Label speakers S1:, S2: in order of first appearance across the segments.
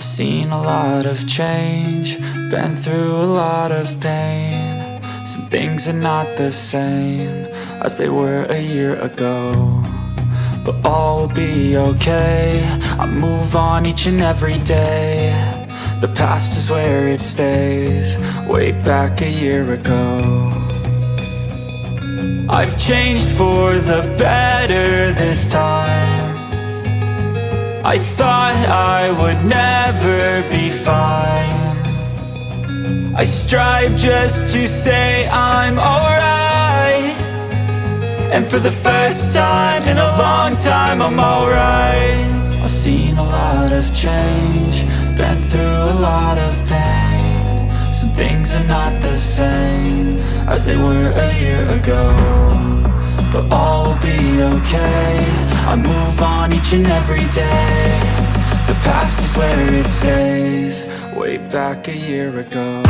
S1: I've seen a lot of change, been through a lot of pain. Some things are not the same as they were a year ago, but all will be okay. I move on each and every day. The past is where it stays, way back a year ago. I've changed for the better this time. I thought I would never be fine. I strive just to say I'm alright, and for the first time in a long time I'm alright. I've seen a lot of change, been through a lot of pain. Some things are not the same as they were a year ago, but all will be okay. I move on each and every day. The past is where it stays, way back a year ago.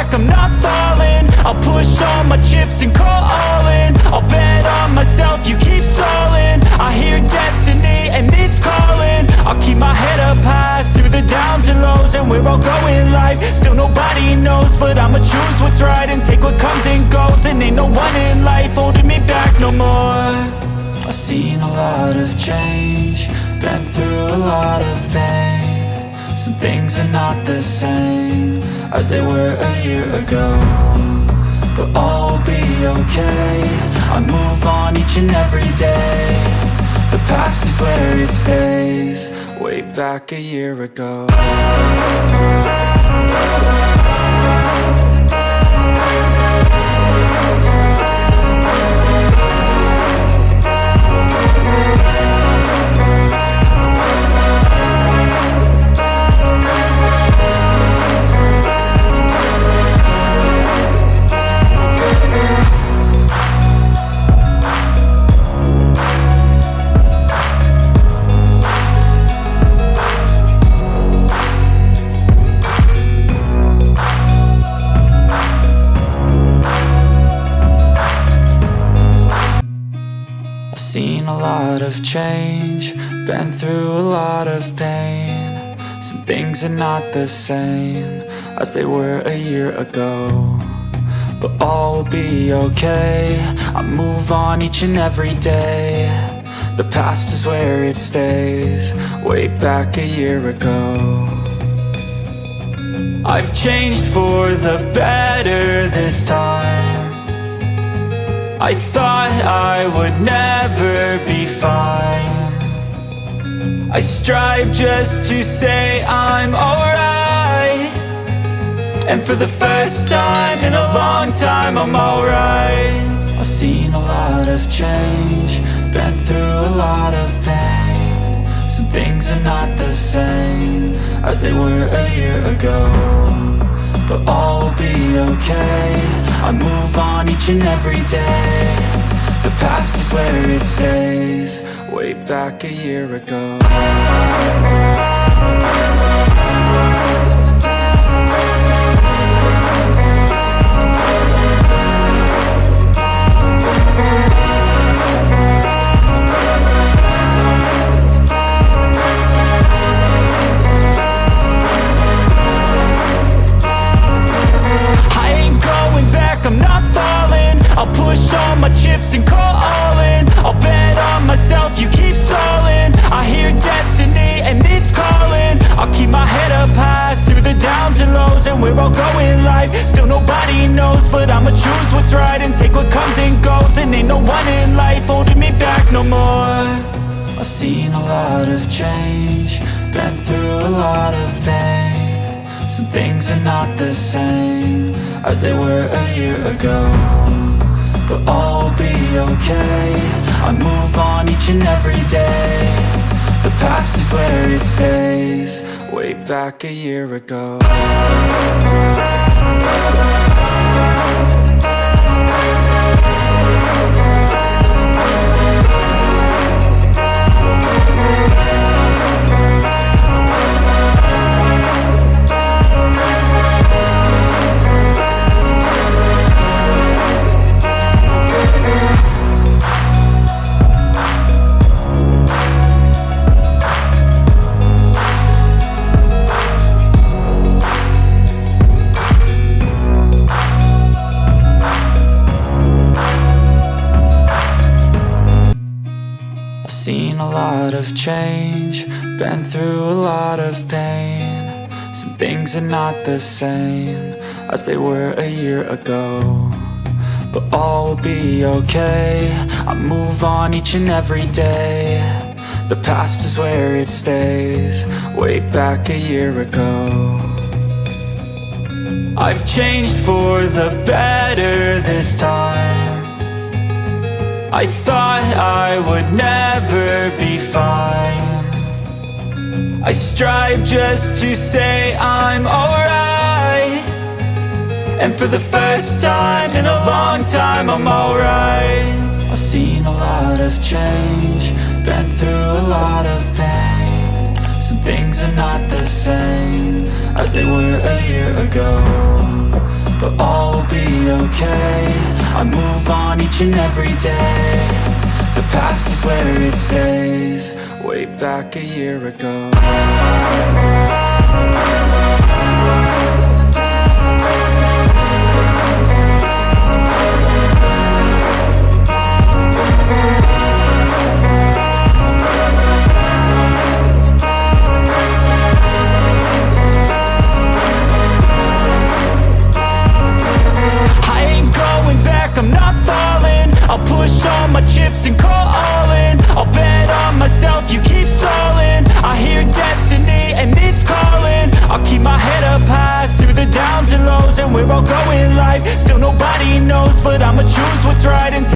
S1: I'm not falling, I'll push all my chips and call all in. I'll bet on myself, you keep stalling. I hear destiny and it's calling. I'll keep my head up high through the downs and lows, and we're all going life. Still nobody knows, but I'ma choose what's right and take what comes and goes. And ain't no one in life holding me back no more. I've seen a lot of change, been through a lot of pain. Some things are not the same as they were a year ago, but all will be okay. I move on each and every day. The past is where it stays, way back a year ago. Seen a lot of change, been through a lot of pain. Some things are not the same as they were a year ago, but all will be okay. I move on each and every day. The past is where it stays, way back a year ago. I've changed for the better this time. I thought I would never be fine. I strive just to say I'm alright, and for the first time in a long time I'm alright. I've seen a lot of change, been through a lot of pain. Some things are not the same as they were a year ago, but all will be okay. I move on each and every day. The past is where it stays, way back a year ago. I'm not falling, I'll push all my chips and call all in. I'll bet on myself, you keep stalling. I hear destiny and it's calling. I'll keep my head up high through the downs and lows, and we're all going life. Still nobody knows, but I'ma choose what's right and take what comes and goes. And ain't no one in life holding me back no more. I've seen a lot of change, been through a lot of pain. Some things are not the same as they were a year ago, but all will be okay. I move on each and every day. The past is where it stays, way back a year ago. seen a lot of change, been through a lot of pain. Some things are not the same as they were a year ago, but all will be okay. I move on each and every day. The past is where it stays, way back a year ago. I've changed for the better this time. I thought I would never be fine. I strive just to say I'm alright, and for the first time in a long time I'm alright. I've seen a lot of change, been through a lot of pain. Some things are not the same as they were a year ago, but all will be okay. I move on each and every day. The past is where it stays, way back a year ago. I'm not falling, I'll push all my chips and call all in. I'll bet on myself, you keep stalling. I hear destiny and it's calling. I'll keep my head up high through the downs and lows, and we're all going life. Still nobody knows, but I'ma choose what's right and